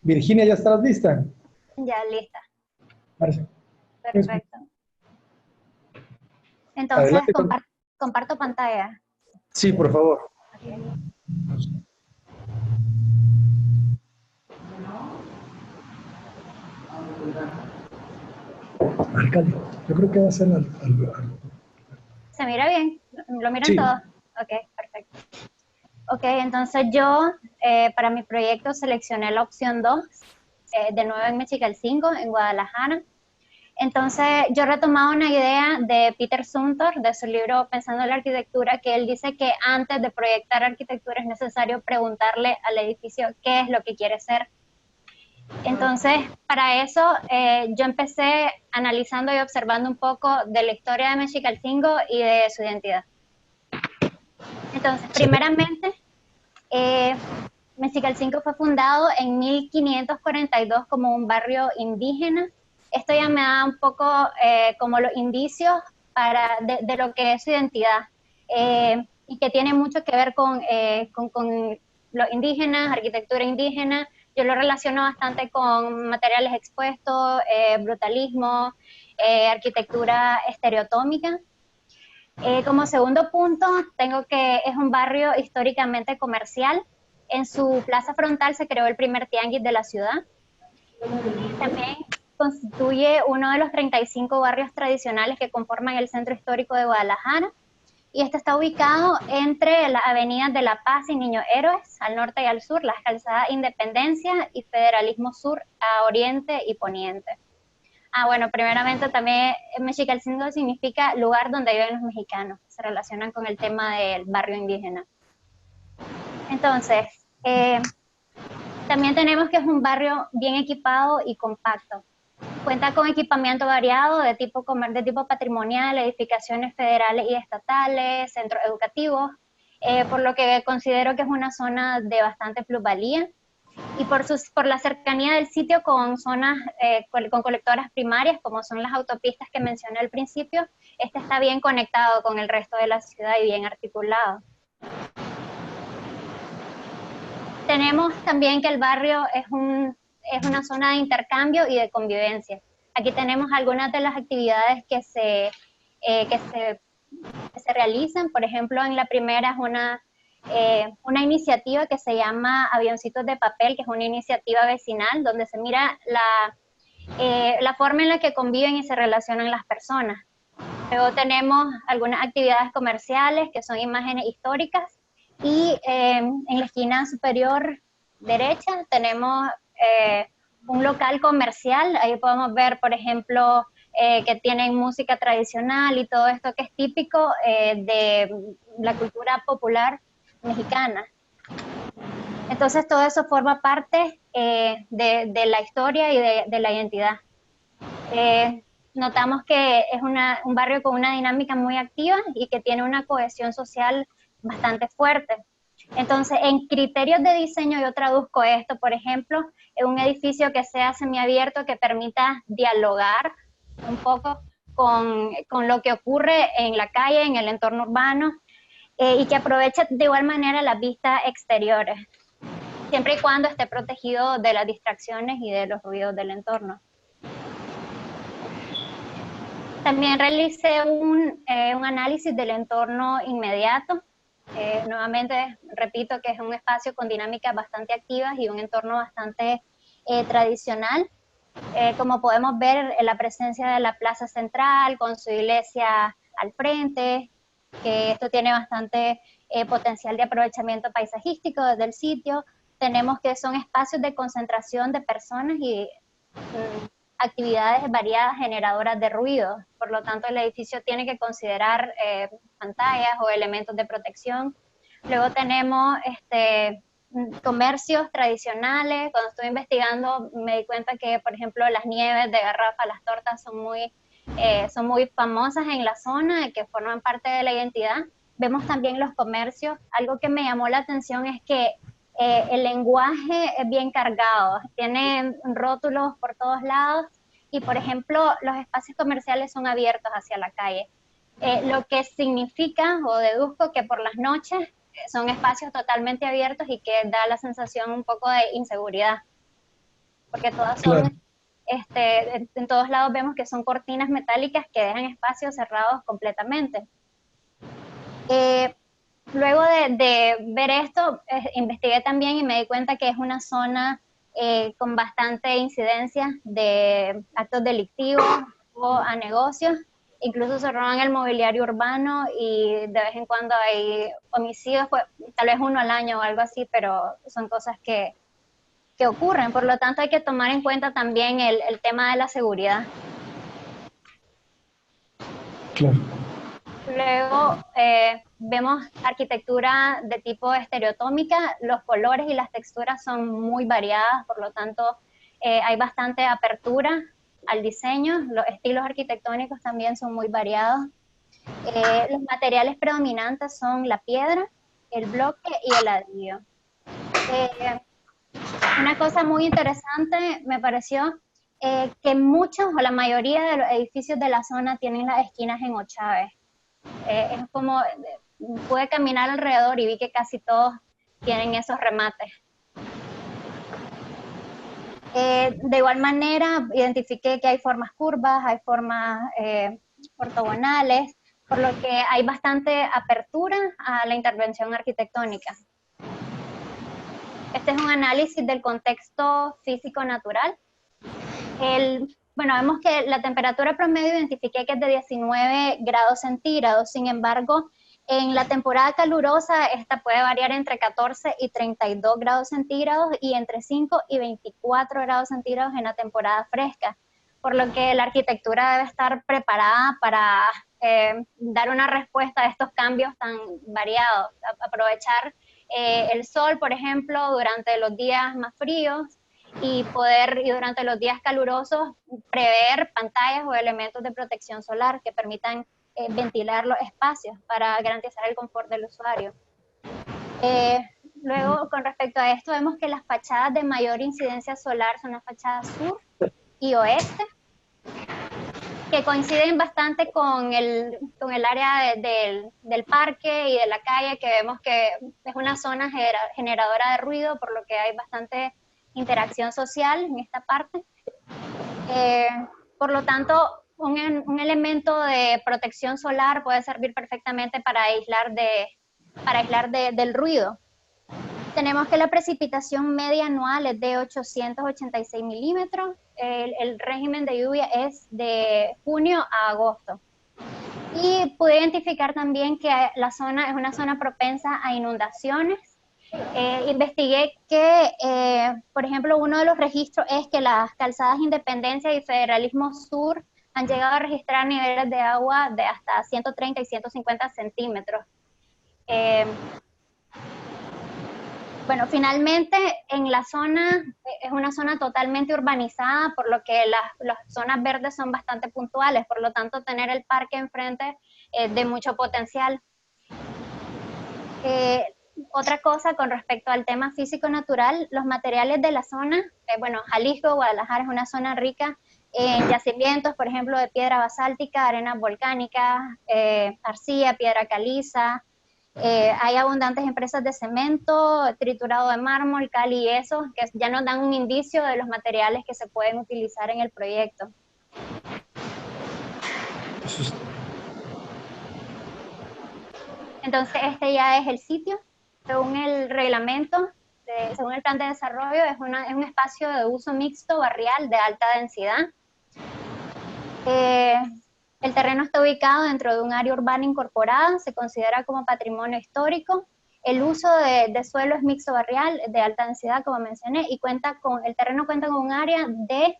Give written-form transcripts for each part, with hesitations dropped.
Virginia, ¿ya estás lista? Ya, lista. Marcia. Perfecto. Entonces, Adelante. comparto pantalla. Sí, por favor. Okay. Alcalde, yo creo que va a ser ¿Se mira bien? ¿Lo miran Sí, todos? Ok, perfecto. Ok, entonces yo para mi proyecto seleccioné la opción 2, de nuevo en Mexical 5, en Guadalajara. Entonces yo retomaba una idea de Peter Zumthor, de su libro Pensando en la Arquitectura, que él dice que antes de proyectar arquitectura es necesario preguntarle al edificio qué es lo que quiere ser. Entonces, para eso, yo empecé analizando y observando un poco de la historia de Mexicalcingo y de su identidad. Entonces, excelente. primeramente, Mexicalcingo fue fundado en 1542 como un barrio indígena. Esto ya me da un poco como los indicios de lo que es su identidad, y que tiene mucho que ver con los indígenas, arquitectura indígena. Yo lo relaciono bastante con materiales expuestos, brutalismo, arquitectura estereotómica. Como segundo punto, tengo que es un barrio históricamente comercial. En su plaza frontal se creó el primer tianguis de la ciudad. También constituye uno de los 35 barrios tradicionales que conforman el centro histórico de Guadalajara. Y este está ubicado entre las avenidas de La Paz y Niño Héroes, al norte y al sur, las calzadas Independencia y Federalismo Sur, a oriente y poniente. Bueno, primeramente también Mexicalcingo significa lugar donde viven los mexicanos, se relacionan con el tema del barrio indígena. Entonces, también tenemos que es un barrio bien equipado y compacto. Cuenta con equipamiento variado de tipo patrimonial, edificaciones federales y estatales, centros educativos, por lo que considero que es una zona de bastante plusvalía. Y por la cercanía del sitio con zonas, con colectoras primarias, como son las autopistas que mencioné al principio, este está bien conectado con el resto de la ciudad y bien articulado. Tenemos también que el barrio es una zona de intercambio y de convivencia. Aquí tenemos algunas de las actividades que se realizan. Por ejemplo, en la primera es una iniciativa que se llama Avioncitos de Papel, que es una iniciativa vecinal donde se mira la forma en la que conviven y se relacionan las personas. Luego tenemos algunas actividades comerciales que son imágenes históricas, y en la esquina superior derecha tenemos un local comercial. Ahí podemos ver, por ejemplo, que tienen música tradicional y todo esto que es típico de la cultura popular mexicana. Entonces todo eso forma parte de la historia y de la identidad. Notamos que es un barrio con una dinámica muy activa y que tiene una cohesión social bastante fuerte. Entonces, en criterios de diseño yo traduzco esto, por ejemplo, en un edificio que sea semiabierto, que permita dialogar un poco con lo que ocurre en la calle, en el entorno urbano, y que aproveche de igual manera las vistas exteriores, siempre y cuando esté protegido de las distracciones y de los ruidos del entorno. También realicé un análisis del entorno inmediato. Nuevamente, repito que es un espacio con dinámicas bastante activas y un entorno bastante tradicional. Como podemos ver, la presencia de la plaza central con su iglesia al frente, que esto tiene bastante potencial de aprovechamiento paisajístico desde el sitio. Tenemos que son espacios de concentración de personas y actividades variadas generadoras de ruido. Por lo tanto, el edificio tiene que considerar pantallas o elementos de protección. Luego tenemos comercios tradicionales. Cuando estuve investigando me di cuenta que, por ejemplo, las nieves de garrafa, las tortas son muy famosas en la zona, que forman parte de la identidad. Vemos también los comercios. Algo que me llamó la atención es que el lenguaje es bien cargado, tienen rótulos por todos lados y, por ejemplo, los espacios comerciales son abiertos hacia la calle, lo que significa o deduzco que por las noches son espacios totalmente abiertos y que da la sensación un poco de inseguridad. porque todas Claro, son, en todos lados vemos que son cortinas metálicas que dejan espacios cerrados completamente. Eh, Luego de ver esto, investigué también y me di cuenta que es una zona con bastante incidencia de actos delictivos o a negocios. Incluso se roban el mobiliario urbano y de vez en cuando hay homicidios, pues, tal vez uno al año o algo así, pero son cosas que ocurren. Por lo tanto, hay que tomar en cuenta también el tema de la seguridad. claro. Luego vemos arquitectura de tipo estereotómica, los colores y las texturas son muy variadas, por lo tanto hay bastante apertura al diseño, los estilos arquitectónicos también son muy variados. Los materiales predominantes son la piedra, el bloque y el ladrillo. Eh, una cosa muy interesante me pareció que muchos o la mayoría de los edificios de la zona tienen las esquinas en ochaves. Es como, pude caminar alrededor y vi que casi todos tienen esos remates. De igual manera, identifiqué que hay formas curvas, hay formas ortogonales, por lo que hay bastante apertura a la intervención arquitectónica. Este es un análisis del contexto físico-natural. Bueno, vemos que la temperatura promedio identifiqué que es de 19 grados centígrados, sin embargo, en la temporada calurosa esta puede variar entre 14 y 32 grados centígrados y entre 5 y 24 grados centígrados en la temporada fresca, por lo que la arquitectura debe estar preparada para dar una respuesta a estos cambios tan variados, aprovechar el sol, por ejemplo, durante los días más fríos, y durante los días calurosos, prever pantallas o elementos de protección solar que permitan ventilar los espacios para garantizar el confort del usuario. Luego, con respecto a esto, vemos que las fachadas de mayor incidencia solar son las fachadas sur y oeste, que coinciden bastante con el área del parque y de la calle, que vemos que es una zona generadora de ruido, por lo que hay bastante interacción social en esta parte. Por lo tanto, un elemento de protección solar puede servir perfectamente para aislar del ruido. Tenemos que la precipitación media anual es de 886 milímetros. El régimen de lluvia es de junio a agosto. Y pude identificar también que la zona es una zona propensa a inundaciones. Investigué que, por ejemplo, uno de los registros es que las calzadas Independencia y Federalismo Sur han llegado a registrar niveles de agua de hasta 130 y 150 centímetros. Bueno, finalmente en la zona, es una zona totalmente urbanizada, por lo que las zonas verdes son bastante puntuales, por lo tanto tener el parque enfrente es de mucho potencial. Otra cosa con respecto al tema físico-natural, los materiales de la zona, bueno, Jalisco, Guadalajara es una zona rica en yacimientos, por ejemplo, de piedra basáltica, arenas volcánicas, arcilla, piedra caliza. Hay abundantes empresas de cemento, triturado de mármol, cal y yeso, que ya nos dan un indicio de los materiales que se pueden utilizar en el proyecto. Entonces, este ya es el sitio. Según el reglamento, según el plan de desarrollo, es un espacio de uso mixto barrial de alta densidad. El terreno está ubicado dentro de un área urbana incorporada, se considera como patrimonio histórico. El uso de suelo es mixto barrial de alta densidad, como mencioné, y el terreno cuenta con un área de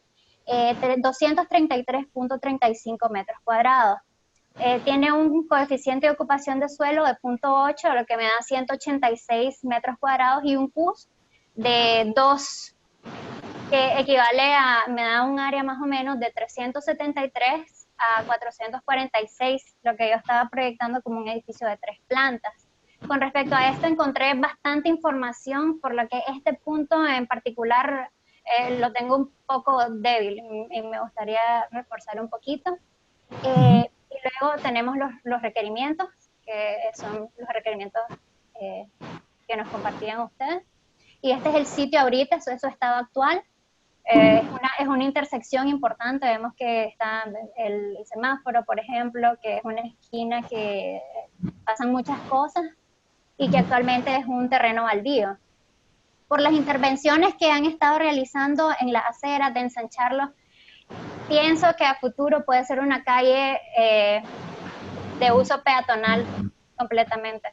233.35 metros cuadrados. Tiene un coeficiente de ocupación de suelo de 0.8, lo que me da 186 metros cuadrados, y un CUS de 2, que me da un área más o menos de 373 a 446, lo que yo estaba proyectando como un edificio de 3 plantas. Con respecto a esto encontré bastante información, por lo que este punto en particular lo tengo un poco débil y me gustaría reforzar un poquito. Y luego tenemos los requerimientos, que son los requerimientos que nos compartían ustedes. Y este es el sitio ahorita, eso es su estado actual. es una intersección importante. Vemos que está el semáforo, por ejemplo, que es una esquina que pasan muchas cosas y que actualmente es un terreno baldío. Por las intervenciones que han estado realizando en las aceras de ensancharlo, pienso que a futuro puede ser una calle de uso peatonal completamente.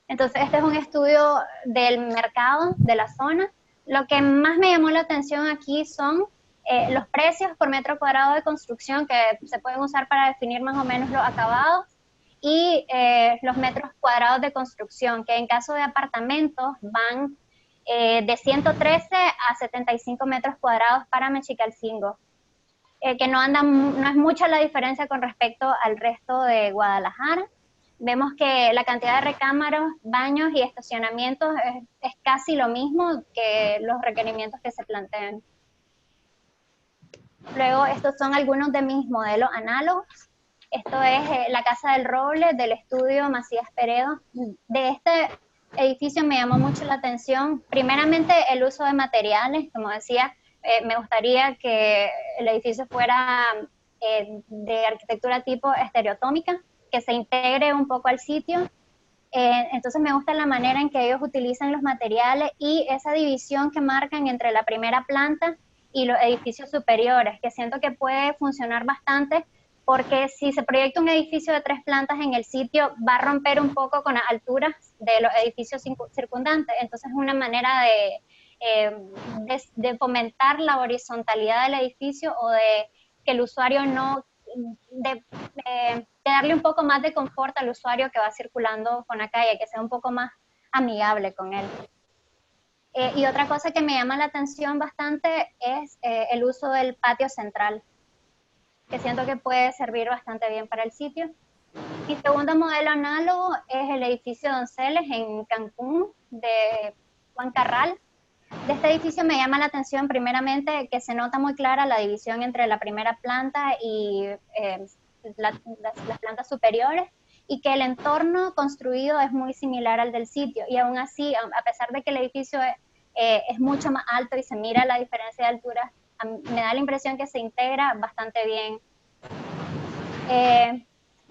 Entonces, este es un estudio del mercado, de la zona. Lo que más me llamó la atención aquí son los precios por metro cuadrado de construcción que se pueden usar para definir más o menos los acabados y los metros cuadrados de construcción, que en caso de apartamentos van de 113 a 75 metros cuadrados para Mexicalcingo, que no es mucha la diferencia con respecto al resto de Guadalajara. Vemos que la cantidad de recámaras, baños y estacionamientos es casi lo mismo que los requerimientos que se plantean. Luego, estos son algunos de mis modelos análogos. Esto es la Casa del Roble, del estudio Macías Peredo. De este edificio me llamó mucho la atención, primeramente, el uso de materiales. Como decía, me gustaría que el edificio fuera de arquitectura tipo estereotómica, que se integre un poco al sitio. Entonces me gusta la manera en que ellos utilizan los materiales y esa división que marcan entre la primera planta y los edificios superiores, que siento que puede funcionar bastante, porque si se proyecta un edificio de 3 plantas en el sitio, va a romper un poco con las alturas de los edificios circundantes. Entonces es una manera de fomentar la horizontalidad del edificio o de que el usuario no... de darle un poco más de confort al usuario que va circulando con la calle, que sea un poco más amigable con él. Y otra cosa que me llama la atención bastante es el uso del patio central, que siento que puede servir bastante bien para el sitio. Mi segundo modelo análogo es el edificio Donceles en Cancún, de Juan Carral. De este edificio me llama la atención primeramente que se nota muy clara la división entre la primera planta y las plantas superiores, y que el entorno construido es muy similar al del sitio, y aún así, a pesar de que el edificio es mucho más alto y se mira la diferencia de altura, me da la impresión que se integra bastante bien.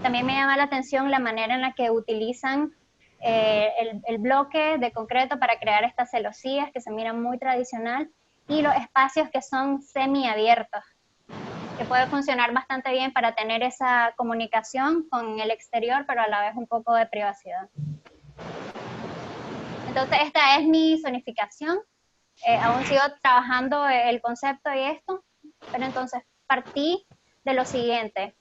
También me llama la atención la manera en la que utilizan el bloque de concreto para crear estas celosías que se miran muy tradicional, y los espacios que son semiabiertos, que puede funcionar bastante bien para tener esa comunicación con el exterior, pero a la vez un poco de privacidad. Entonces esta es mi zonificación. Aún sigo trabajando el concepto y esto, pero entonces partí de lo siguiente.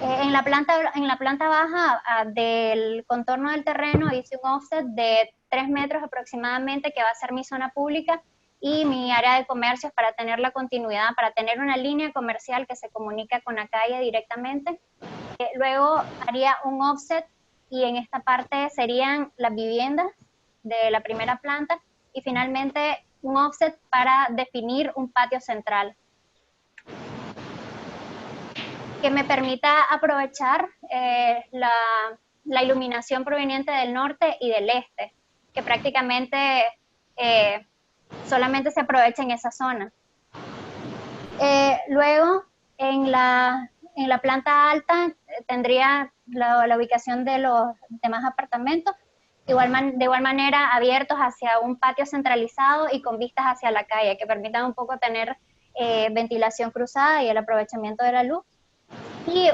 En la planta baja del contorno del terreno hice un offset de 3 metros aproximadamente, que va a ser mi zona pública y mi área de comercios, para tener la continuidad, para tener una línea comercial que se comunica con la calle directamente. Luego haría un offset y en esta parte serían las viviendas de la primera planta, y finalmente un offset para definir un patio central que me permita aprovechar la iluminación proveniente del norte y del este, que prácticamente solamente se aprovecha en esa zona. Luego, en la planta alta tendría la ubicación de los demás apartamentos, de igual manera abiertos hacia un patio centralizado y con vistas hacia la calle, que permitan un poco tener ventilación cruzada y el aprovechamiento de la luz. Y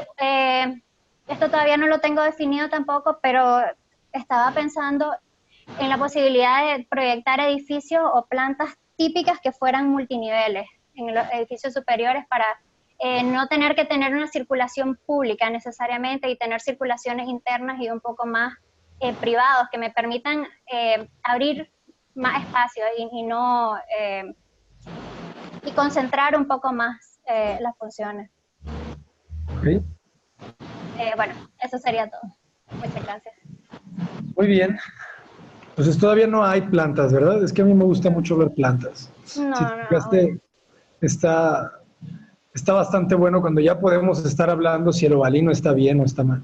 esto todavía no lo tengo definido tampoco, pero estaba pensando en la posibilidad de proyectar edificios o plantas típicas que fueran multiniveles en los edificios superiores, para no tener que tener una circulación pública necesariamente, y tener circulaciones internas y un poco más privados, que me permitan abrir más espacio y concentrar un poco más las funciones. Okay. Bueno, eso sería todo. Muchas gracias. Muy bien. Entonces todavía no hay plantas, ¿verdad? Es que a mí me gusta mucho ver plantas. No, Si te fijaste, no. está bastante bueno cuando ya podemos estar hablando si el ovalino está bien o está mal.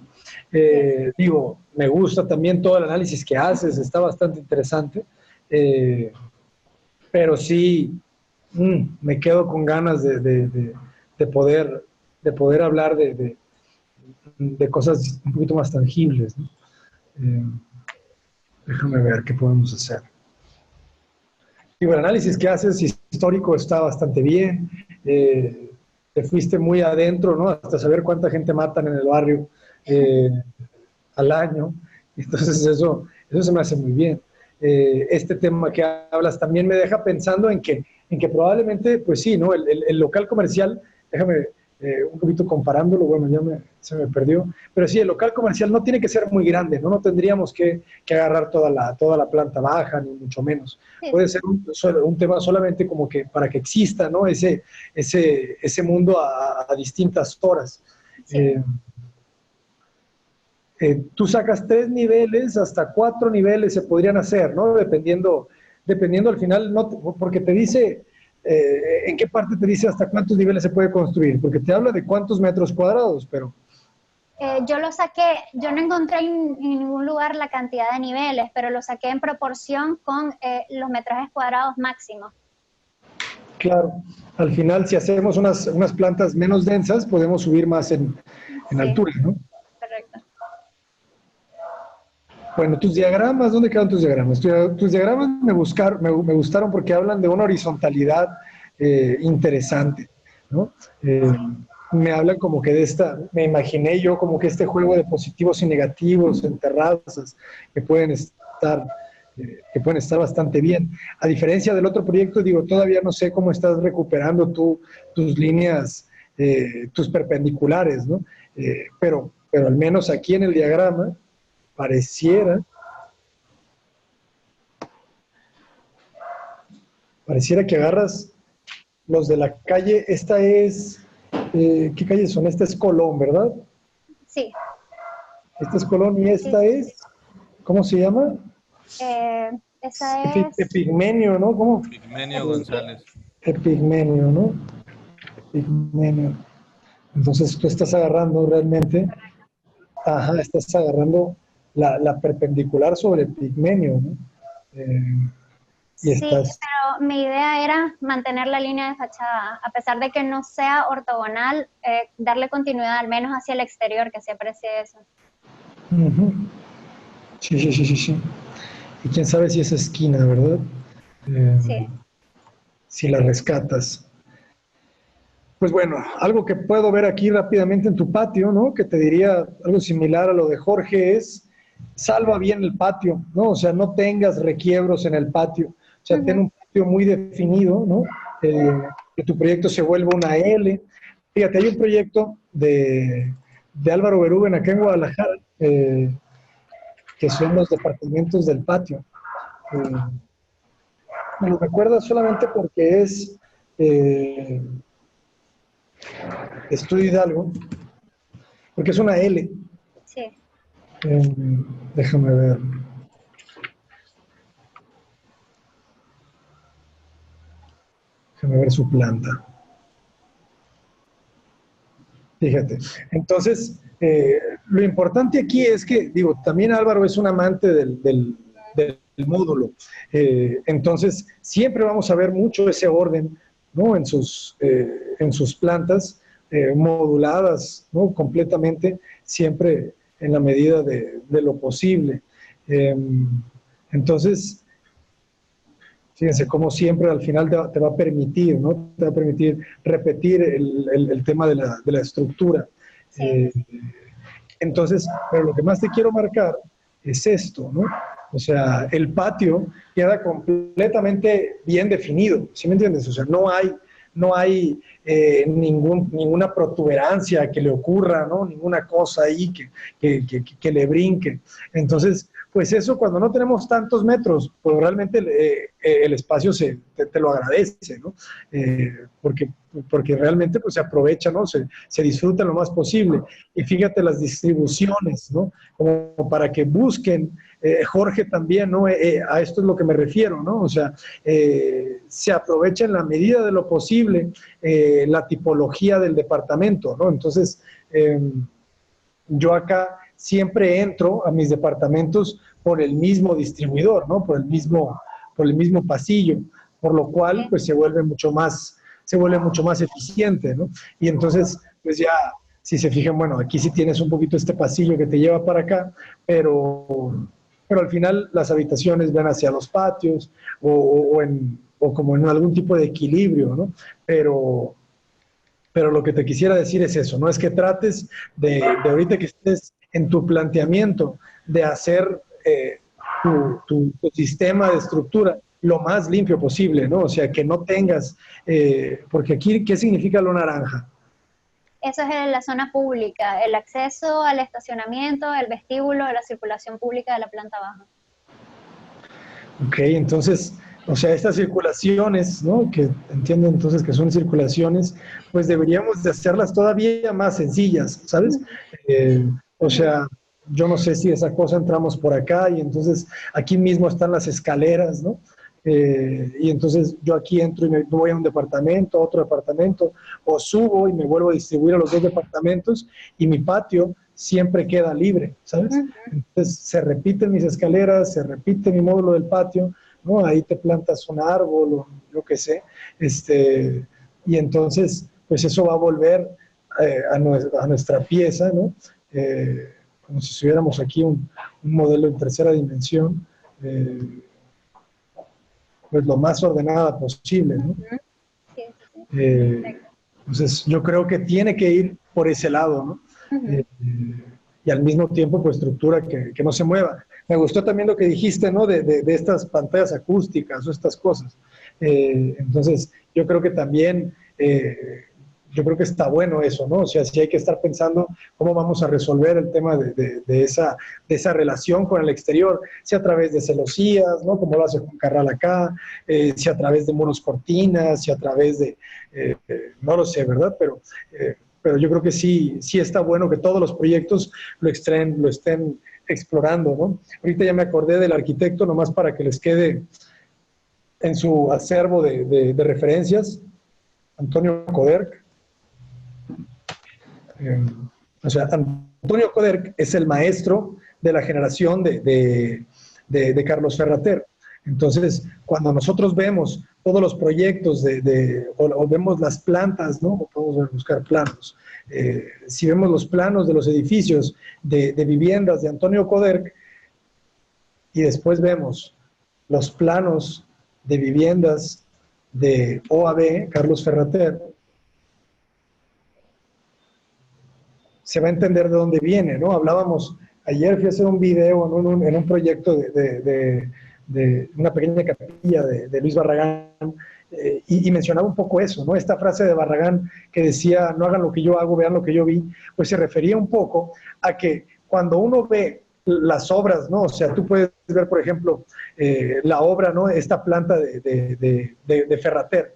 Digo, me gusta también todo el análisis que haces, está bastante interesante. Pero sí, Me quedo con ganas de poder hablar de cosas un poquito más tangibles, ¿no? Eh, Déjame ver qué podemos hacer. Digo, el análisis que haces histórico está bastante bien. Te fuiste muy adentro, ¿no? Hasta saber cuánta gente matan en el barrio al año. Entonces eso se me hace muy bien. Este tema que hablas también me deja pensando en que probablemente, pues sí, ¿no? El local comercial, déjame un poquito comparándolo, bueno, se me perdió, pero sí, el local comercial no tiene que ser muy grande, ¿no? No tendríamos que agarrar toda la planta baja, ni mucho menos. Sí, Puede sí. ser un tema solamente como que para que exista, ¿no? Ese mundo a distintas horas. Sí. Tú sacas 3 niveles, hasta 4 niveles se podrían hacer, ¿no? Dependiendo al final, no, porque te dice, en qué parte te dice hasta cuántos niveles se puede construir, porque te habla de cuántos metros cuadrados, pero Yo lo saqué, yo no encontré en ningún lugar la cantidad de niveles, pero lo saqué en proporción con los metrajes cuadrados máximos. claro, al final si hacemos unas plantas menos densas, podemos subir más en Sí, altura, ¿no? correcto. Bueno, tus diagramas, ¿dónde quedan tus diagramas? Tus diagramas me gustaron porque hablan de una horizontalidad interesante, ¿no? Sí, Me hablan como que me imaginé yo como que este juego de positivos y negativos en terrazas que pueden estar bastante bien. A diferencia del otro proyecto, digo, todavía no sé cómo estás recuperando tus líneas, tus perpendiculares, ¿no? Pero al menos aquí en el diagrama, pareciera, pareciera que agarras los de la calle, ¿qué calles son? Esta es Colón, ¿verdad? sí, Esta es Colón y sí, esta sí, sí. es, ¿cómo se llama? Esa es, Epigmenio, ¿no? ¿Cómo? Pigmenio González. Epigmenio, ¿no? Epigmenio. Entonces tú estás agarrando realmente, estás agarrando la perpendicular sobre el pigmenio, ¿no? Eh, y sí, estás, pero mi idea era mantener la línea de fachada, a pesar de que no sea ortogonal, darle continuidad al menos hacia el exterior, que se aprecie eso. uh-huh. Sí, sí, sí, sí, sí. Y quién sabe si es esquina, ¿verdad? Eh, Sí, si la rescatas. Pues bueno, algo que puedo ver aquí rápidamente en tu patio, ¿no? Que te diría algo similar a lo de Jorge es, salva bien el patio, ¿no? O sea, no tengas requiebros en el patio. O sea, ten ujú, un patio muy definido, ¿no? Que tu proyecto se vuelva una L. Fíjate, hay un proyecto de Álvaro Berúben acá en Guadalajara, que son los departamentos del patio. Eh, Me lo recuerda solamente porque es Estudio Hidalgo, porque es una L. sí. Eh, Déjame ver. Déjame ver su planta. Fíjate. Entonces, lo importante aquí es que, digo, también Álvaro es un amante del módulo. Entonces, siempre vamos a ver mucho ese orden, ¿no? En sus plantas moduladas, ¿no? Completamente, siempre en la medida de lo posible. Eh, entonces, fíjense, como siempre al final te va a permitir, ¿no? Te va a permitir repetir el tema de la estructura. Sí, Eh, entonces, pero lo que más te quiero marcar es esto, ¿no? O sea, el patio queda completamente bien definido, ¿sí me entiendes? O sea, no hay ninguna protuberancia que le ocurra, ¿no? Ninguna cosa ahí que le brinque. Entonces, pues eso cuando no tenemos tantos metros, pues realmente el espacio te lo agradece, ¿no? Porque realmente pues se aprovecha, ¿no? Se disfruta lo más posible. Y fíjate las distribuciones, ¿no? Como para que busquen, Jorge también, ¿no? A esto es lo que me refiero, ¿no? O sea, se aprovecha en la medida de lo posible la tipología del departamento, ¿no? Entonces, yo acá siempre entro a mis departamentos por el mismo distribuidor, ¿no? Por el mismo pasillo. por lo cual pues se vuelve mucho más eficiente, ¿no? Y entonces, pues ya, si se fijan, bueno, aquí sí tienes un poquito este pasillo que te lleva para acá, pero al final las habitaciones ven hacia los patios o como en algún tipo de equilibrio, ¿no? Pero lo que te quisiera decir es eso, no es que trates de ahorita que estés en tu planteamiento de hacer tu sistema de estructura lo más limpio posible, ¿no? O sea, que no tengas, porque aquí, ¿qué significa lo naranja? Eso es en la zona pública, el acceso al estacionamiento, el vestíbulo, la circulación pública de la planta baja. Ok, entonces, o sea, estas circulaciones, ¿no? Que entiendo entonces que son circulaciones, pues deberíamos de hacerlas todavía más sencillas, ¿sabes? O sea, yo no sé si esa cosa entramos por acá y entonces aquí mismo están las escaleras, ¿no? Y entonces yo aquí entro y me voy a un departamento, a otro departamento, o subo y me vuelvo a distribuir a los dos departamentos y mi patio siempre queda libre, ¿sabes? Entonces se repiten mis escaleras, se repite mi módulo del patio, ¿no? Ahí te plantas un árbol o lo que sé, y entonces pues eso va a volver a nuestra pieza, ¿no? Como si estuviéramos aquí un modelo en tercera dimensión, pues lo más ordenada posible, ¿no? Sí, sí, sí. Entonces yo creo que tiene que ir por ese lado, ¿no? Y al mismo tiempo, pues estructura que no se mueva. Me gustó también lo que dijiste, ¿no? De estas pantallas acústicas o estas cosas. Entonces, yo creo que también, yo creo que está bueno eso, ¿no? O sea, sí hay que estar pensando cómo vamos a resolver el tema de esa relación con el exterior, si a través de celosías, ¿no? Como lo hace Juan Carral acá, si a través de muros cortinas, si a través no lo sé, ¿verdad? Pero yo creo que sí está bueno que todos los proyectos lo estén explorando, ¿no? Ahorita ya me acordé del arquitecto, nomás para que les quede en su acervo de referencias, Antonio Coderc. O sea, Antonio Coderc es el maestro de la generación de Carlos Ferrater. Entonces, cuando nosotros vemos todos los proyectos o vemos las plantas, ¿no? O podemos buscar planos. Si vemos los planos de los edificios de viviendas de Antonio Coderc y después vemos los planos de viviendas de OAB, Carlos Ferrater, se va a entender de dónde viene, ¿no? Hablábamos, ayer fui a hacer un video en un proyecto de una pequeña capilla de Luis Barragán, y mencionaba un poco eso, ¿no? Esta frase de Barragán que decía, no hagan lo que yo hago, vean lo que yo vi, pues se refería un poco a que cuando uno ve las obras, ¿no? O sea, tú puedes ver, por ejemplo, la obra, ¿no? Esta planta de Ferrater,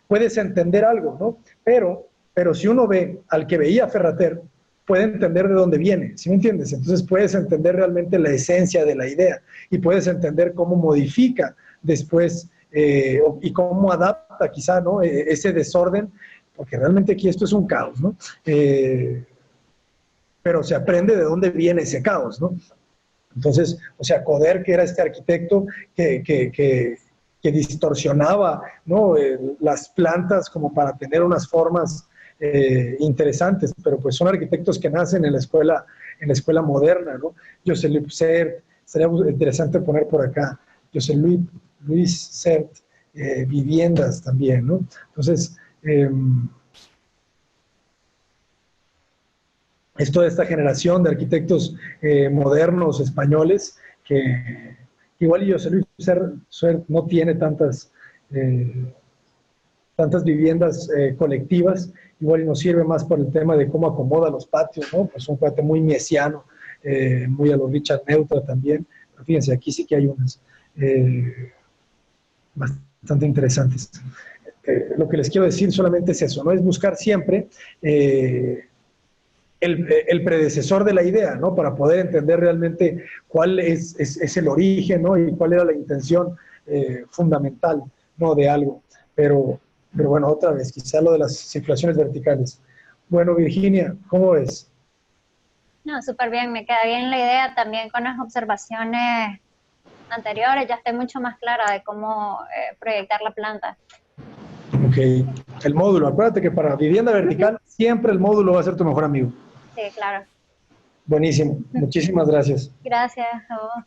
puedes entender algo, ¿no? Pero si uno ve al que veía Ferrater, puede entender de dónde viene, ¿sí me entiendes? Entonces puedes entender realmente la esencia de la idea y puedes entender cómo modifica después y cómo adapta quizá, ¿no? Ese desorden, porque realmente aquí esto es un caos, ¿no? Pero se aprende de dónde viene ese caos, ¿no? Entonces, o sea, Coder, que era este arquitecto que distorsionaba, ¿no? Las plantas como para tener unas formas interesantes, pero pues son arquitectos que nacen en la escuela moderna, ¿no? José Luis Sert, sería interesante poner por acá, José Luis Sert, viviendas también, ¿no? Entonces, es toda esta generación de arquitectos modernos españoles que igual José Luis Sert no tiene tantas viviendas colectivas, igual y nos sirve más por el tema de cómo acomoda los patios, ¿no? Pues un cuate muy mesiano, muy a lo Richard Neutra también, pero fíjense, aquí sí que hay unas bastante interesantes. Lo que les quiero decir solamente es eso, ¿no? Es buscar siempre el predecesor de la idea, ¿no? Para poder entender realmente cuál es el origen, ¿no? Y cuál era la intención fundamental, ¿no? De algo. Pero bueno, otra vez, quizá lo de las circulaciones verticales. Bueno, Virginia, ¿cómo ves? No, súper bien, me queda bien la idea también con las observaciones anteriores, ya estoy mucho más clara de cómo proyectar la planta. Ok. El módulo. Acuérdate que para vivienda vertical siempre el módulo va a ser tu mejor amigo. Sí, claro. Buenísimo. Muchísimas gracias. Gracias a vos.